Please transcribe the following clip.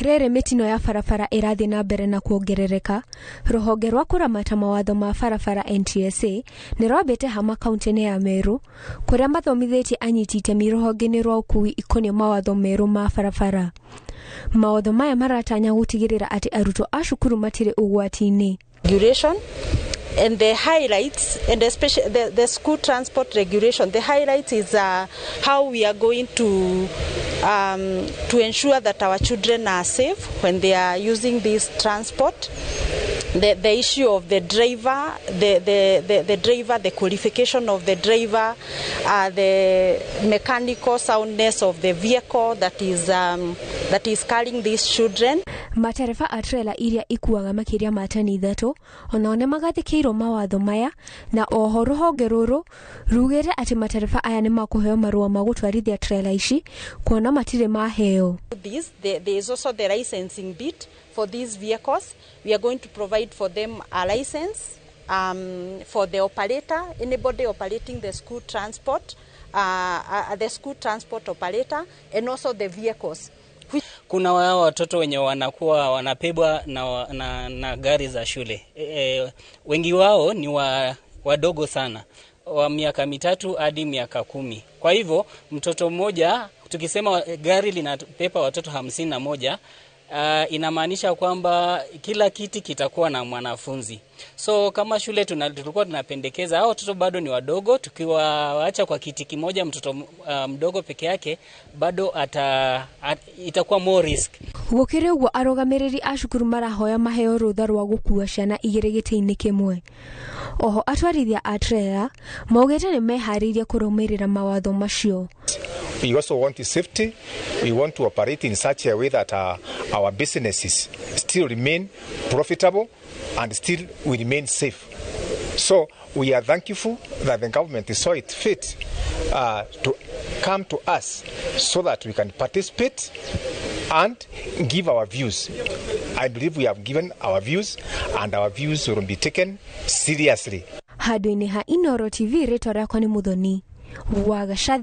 Rĩrĩ mĩtino ya barabara ĩrathiĩ na mbere na kuongerereka. Rũhonge rwa kũramata mawatho ma barabara NTSA nĩrwambĩte hama kaunti-inĩ ya Meerũ, kũrĩa mathomithĩtie anyiti itemi rũhonge-inĩ rwa ũkui ikoniĩ mawatho merũ ma barabara. Mawatho maya maratanya gũtigĩrĩra atĩ arutwo a cukuru matirĩ ũgwati-inĩ. Regulation and the highlights, and especially the school transport regulation, the highlights is how we are going to ensure that our children are safe when they are using this transport. The issue of the driver, the driver, the qualification of the driver, the mechanical soundness of the vehicle that is carrying these children. Matereba a trailer iria ikuaga makĩria ma tani 3 onao nĩ magathĩkĩirwo mawatho maya, na oho rũhonge rũrũ rugĩte atĩ matereba aya nĩ makũheo marũa ma gũtwarithia trailer ici kuona matirĩ maheo. There is also the licensing bit for these vehicles. We are going to provide for them a license for the operator, anybody operating the school transport, the school transport operator, and also the vehicles. Kuna watoto wenye wanakuwa wanapebwa na gari za shule. Wengi wao ni wadogo sana, wa miaka 3 hadi miaka 10. Kwa hivyo mtoto mmoja, tukisema gari linapepa watoto 51, inamaanisha kwamba kila kiti kitakuwa na mwanafunzi. So kama shule tulikuwa tunapendekeza hao watoto bado ni wadogo, tukiwaacha kwa kiti kimoja mtoto mdogo peke yake bado itakuwa more risk. Gũkĩrĩ ũguo arũgamĩrĩri a cukuru marahoya maheo rũtha rwa gũkua ciana 2 gĩtĩ-inĩ kĩmwe. Oho atwarithia a trailer maugĩte nĩ meharĩirie kũrũmĩrĩra mawatho macio. We also want safety. We want to operate in such a way that our businesses still remain profitable and still we remain safe. So we are thankful that the government saw it fit to come to us so that we can participate and give our views. I believe we have given our views and our views will be taken seriously. Handũ-inĩ ha Inooro TV, rĩtwa rĩakwa nĩ Muthoni wa Gacathi.